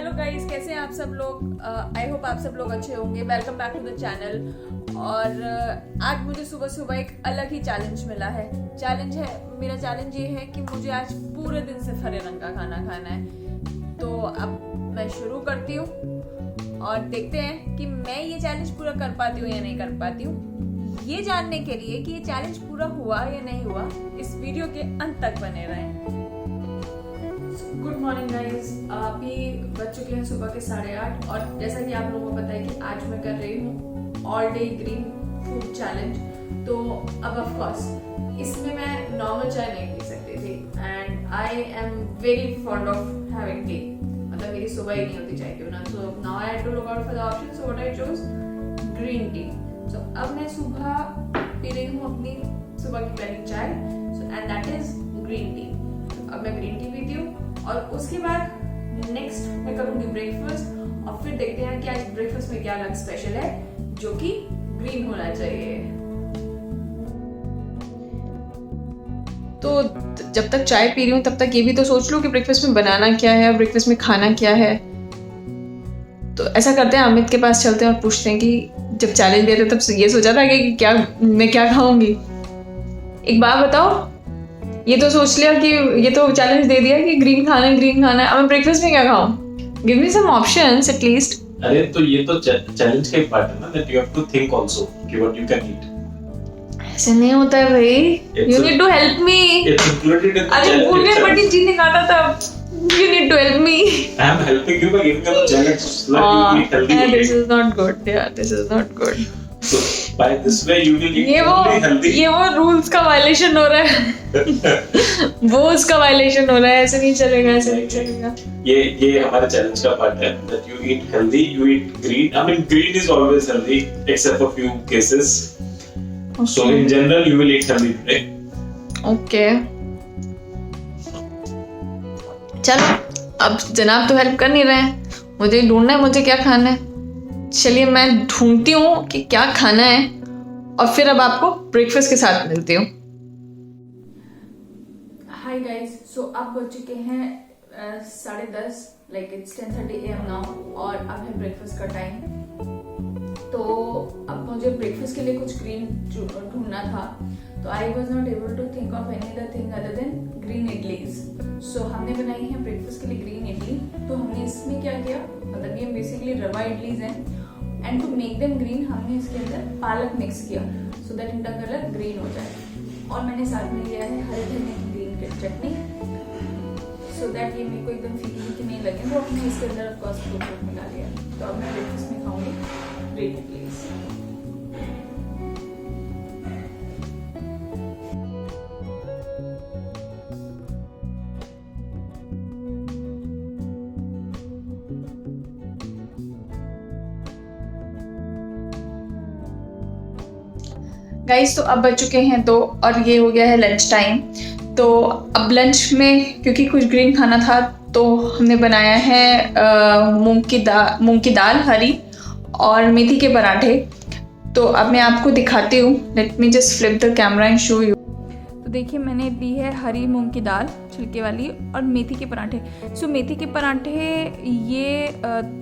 Hello guys, कैसे हैं आप सब लोग। आई होप आप सब लोग अच्छे होंगे। Welcome back to the channel. और आज मुझे सुबह सुबह एक अलग ही चैलेंज मिला है। मेरा चैलेंज ये है कि मुझे आज पूरे दिन सिर्फ हरे रंग का खाना खाना है। तो अब मैं शुरू करती हूँ और देखते हैं कि मैं ये चैलेंज पूरा कर पाती हूँ या नहीं कर पाती हूँ। ये जानने के लिए कि ये चैलेंज पूरा हुआ या नहीं हुआ, इस वीडियो के अंत तक बने रहें। गुड मॉर्निंग गाइस, अभी बज चुके हैं सुबह के 8:30 और जैसा कि आप लोगों को पता है कि आज मैं कर रही हूँ all day green food challenge. तो अब ऑफ कोर्स इसमें मैं नॉर्मल चाय नहीं पी सकती थी and I am very fond of having tea. मतलब मेरी सुबह ही नहीं होती चाय के बिना। So now I had to look out for the option, so what I chose green tea. सो अब मैं सुबह पी रही हूँ अपनी सुबह की पहली चाय, and that is green tea. अब मैं ग्रीन टी पीती हूँ और उसके बाद नेक्स्ट मैं करूंगी ब्रेकफास्ट और फिर देखते हैं कि आज ब्रेकफास्ट में क्या अलग स्पेशल है जो कि ग्रीन होना चाहिए। तो जब तक चाय पी रही हूँ तब तक ये भी तो सोच लूं कि ब्रेकफास्ट में बनाना क्या है, ब्रेकफास्ट में खाना क्या है। तो ऐसा करते हैं, अमित के पास चलते हैं और पूछते हैं कि जब चैलेंज दिया था तब ये सोचा था कि मैं क्या खाऊंगी। एक बात बताओ, ये तो सोच लिया कि ये तो चैलेंज दे दिया कि ग्रीन खाना है, अब मैं ब्रेकफास्ट में क्या खाऊं? गिव मी सम ऑप्शंस एटलीस्ट। अरे तो ये तो चैलेंज का एक पार्ट है ना, that you have to think also कि व्हाट यू कैन ईट। ऐसे नहीं होता है भाई, you need to help me. It's included in the अरे चैलेंज। भूल गए बटी जी ने कहा था तब you need to help me. I am helping you by giving you the challenge so that you eat healthy. This is not good यार, this is not good. So by this way you will eat only healthy. ये वो rules का violation हो रहा है। वो उसका violation हो रहा है, ऐसे नहीं चलेगा, ऐसे नहीं चलेगा। ये हमारे चैलेंज का पार्ट है that you eat healthy, you eat green. I mean green is always healthy except for few cases. Okay. So in general you will eat healthy today. Okay. चलो अब जनाब तो हेल्प कर नहीं रहे हैं, मुझे ढूंढना है मुझे क्या खाना है। चलिए मैं ढूंढती हूँ कि क्या खाना है और फिर अब आपको ब्रेकफास्ट के साथ मिलती हूँ। हाय गाइस, सो अब बज चुके हैं 10:30, लाइक इट्स 10:30 AM नाउ और अब है ब्रेकफास्ट का टाइम। तो अब मुझे ब्रेकफास्ट के लिए कुछ ग्रीन ढूंढना था, तो I was not able to think of any other thing other than green idlis. सो हमने बनाई है ब्रेकफास्ट के लिए ग्रीन इडली। तो हमने इसमें क्या किया, मतलब ये बेसिकली रवा इडलीज हैं and to make them green हमने इसके अंदर पालक मिक्स किया सो दैट इनका कलर ग्रीन हो जाए। और मैंने साथ में लिया है हरे धनिया की ग्रीन चटनी सो दैट ये मेरे को एकदम फीकी फीकी नहीं लगे। तो हमने इसके अंदर ऑफकोर्स फ्रूट मिला लिया। तो अब मैं ब्रेकफास्ट में खाऊंगी ग्रीन इडलीज। गाइस तो अब बज चुके हैं 2 और ये हो गया है लंच टाइम। तो अब लंच में क्योंकि कुछ ग्रीन खाना था तो हमने बनाया है मूंग की दाल हरी और मेथी के पराठे। तो अब मैं आपको दिखाती हूँ, let me just flip the camera and show you. तो देखिए मैंने ली है हरी मूंग की दाल छिलके वाली और मेथी के पराठे। सो मेथी के पराठे ये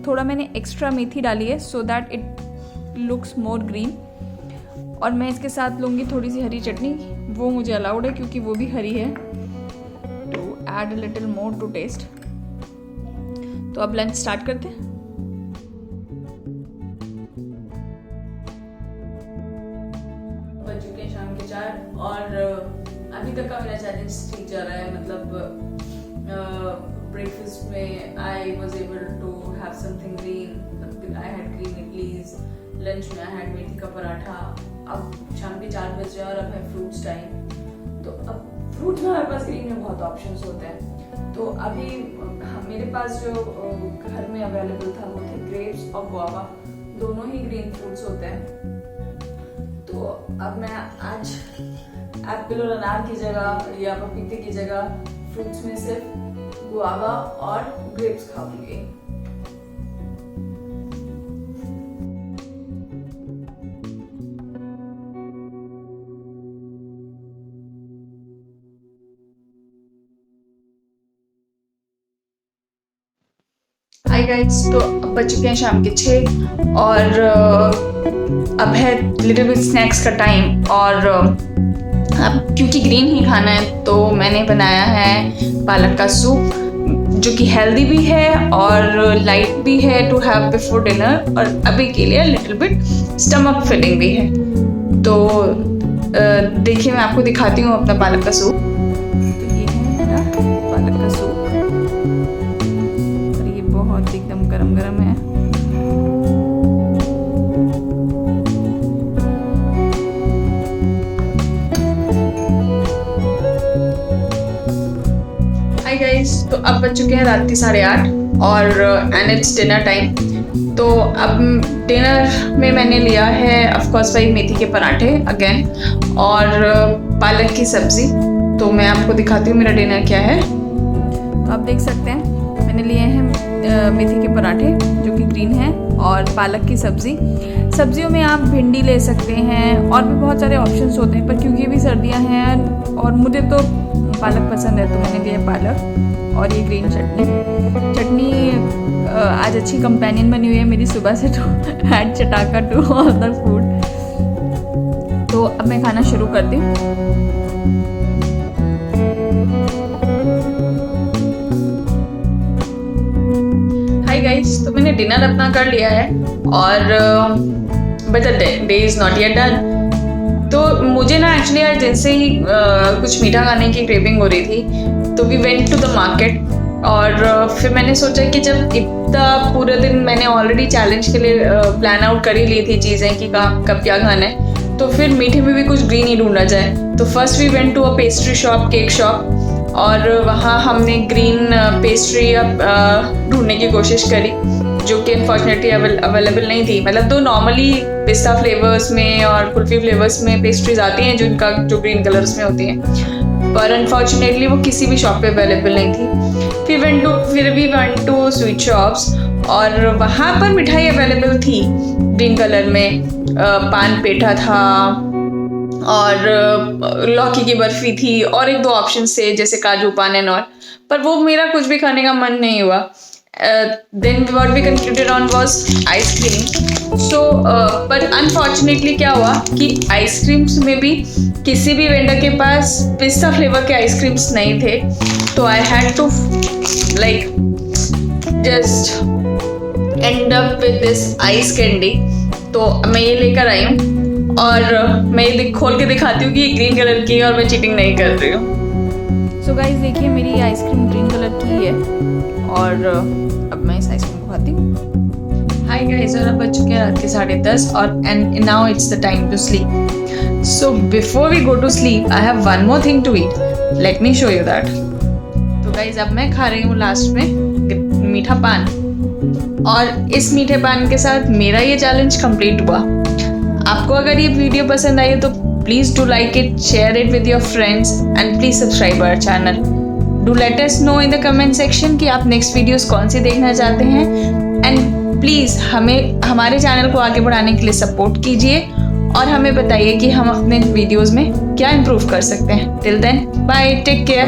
थोड़ा मैंने एक्स्ट्रा मेथी डाली है so that it looks more green. और मैं इसके साथ लूँगी थोड़ी सी हरी चटनी, वो मुझे अलाउड है क्योंकि वो भी हरी है, to add a little more to taste. तो अब लंच स्टार्ट करते हैं। बज चुके हैं शाम के 4 और अभी तक का मेरा चैलेंज ठीक जा रहा है। मतलब ब्रेकफास्ट में I was able to have something green, I had green idlis. Lunch में आई हैड मेथी का पराठा। अब शाम के 4 बजे और अब है फ्रूट्स टाइम। तो अब फ्रूट में हमारे पास ग्रीन में बहुत ऑप्शंस होते हैं। तो अभी मेरे पास जो घर में अवेलेबल था वो थे ग्रेप्स और गुआवा, दोनों ही ग्रीन फ्रूट्स होते हैं। तो अब मैं आज एप्पल और अनार की जगह या पपीते की जगह फ्रूट्स में सिर्फ गुआवा और ग्रेप्स खाऊंगी। हाय गाइस, तो अब बज चुके हैं शाम के 6 और अब है लिटिल बिट स्नैक्स का टाइम। और अब क्योंकि ग्रीन ही खाना है तो मैंने बनाया है पालक का सूप, जो कि हेल्दी भी है और लाइट भी है टू हैव बिफोर डिनर, और अभी के लिए लिटिल बिट स्टमक फिलिंग भी है। तो देखिए, मैं आपको दिखाती हूँ अपना पालक का सूप। तो ये है मेरा पालक का सूप और ये बहुत एकदम गरम गरम है। हाय गाइस, तो अब बज चुके हैं रात के 8:30 और एंड इट्स डिनर टाइम। तो अब डिनर में मैंने लिया है ऑफ कोर्स भाई मेथी के पराठे अगेन और पालक की सब्जी। तो मैं आपको दिखाती हूँ मेरा डिनर क्या है। तो आप देख सकते हैं मैंने लिए हैं मेथी के पराठे जो कि ग्रीन है और पालक की सब्जी। सब्जियों में आप भिंडी ले सकते हैं और भी बहुत सारे ऑप्शंस होते हैं, पर क्योंकि अभी सर्दियाँ हैं और मुझे तो पालक पसंद है तो मैंने लिया पालक। और ये ग्रीन चटनी आज अच्छी कंपेनियन बनी हुई है मेरी सुबह से, तो ऐड चटाका टू ऑल द फूड। तो अब मैं खाना शुरू करती हूँ। हाय गाइस, तो मैंने डिनर अपना कर लिया है और but the day is not yet done. तो मुझे ना एक्चुअली आज दिन से ही कुछ मीठा खाने की क्रेविंग हो रही थी, तो we went to the market. और फिर मैंने सोचा कि जब इतना पूरे दिन मैंने ऑलरेडी चैलेंज के लिए प्लान आउट कर ही ली थी चीज़ें कि कब क्या खाना है, तो फिर मीठे में भी कुछ ग्रीन ही ढूंढा जाए। तो first we went to a pastry shop, cake shop, और वहाँ हमने ग्रीन पेस्ट्री ढूंढने की कोशिश करी जो कि अनफॉर्चुनेटली अवेलेबल नहीं थी। मतलब तो नॉर्मली पिस्ता फ्लेवर्स में और कुल्फी फ्लेवर्स में पेस्ट्रीज आती हैं जो ग्रीन कलर्स में होती हैं, पर अनफॉर्चुनेटली वो किसी भी शॉप पे अवेलेबल नहीं थी। फिर we went to sweet shops और वहाँ पर मिठाई अवेलेबल थी ग्रीन कलर में। पान पेठा था और लौकी की बर्फी थी और एक दो ऑप्शन थे जैसे काजू पान एंड ऑल, पर वो मेरा कुछ भी खाने का मन नहीं हुआ। Then what we concluded on was ice cream. So but unfortunately क्या हुआ कि आइसक्रीम्स में भी किसी भी वेंडर के पास पिस्ता फ्लेवर के आइसक्रीम्स नहीं थे, तो I had to like just end up with this ice candy. तो मैं ये लेकर आई हूँ और मैं ये खोल के दिखाती हूँ कि ये ग्रीन कलर की है और मैं चीटिंग नहीं कर रही हूँ। सो गाइस, देखिए मेरी आइसक्रीम ग्रीन कलर की है और अब मैं इस आइसक्रीम को खाती हूँ। हाय गाइस, और अब बज चुके हैं रात के 10:30 और and now it's the time to sleep. So before we go to sleep I have one more thing to eat, let me show you that. तो गाइस, अब मैं खा रही हूँ लास्ट में मीठा पान, और इस मीठे पान के साथ मेरा ये चैलेंज कंप्लीट हुआ। आपको अगर ये वीडियो पसंद आई तो please do like it, share it with your friends and please subscribe our channel. Do let us know in the comment section कि आप नेक्स्ट वीडियोस कौन सी देखना चाहते हैं, एंड प्लीज़ हमारे चैनल को आगे बढ़ाने के लिए सपोर्ट कीजिए और हमें बताइए कि हम अपने वीडियोस में क्या इम्प्रूव कर सकते हैं। Till then, bye, take care.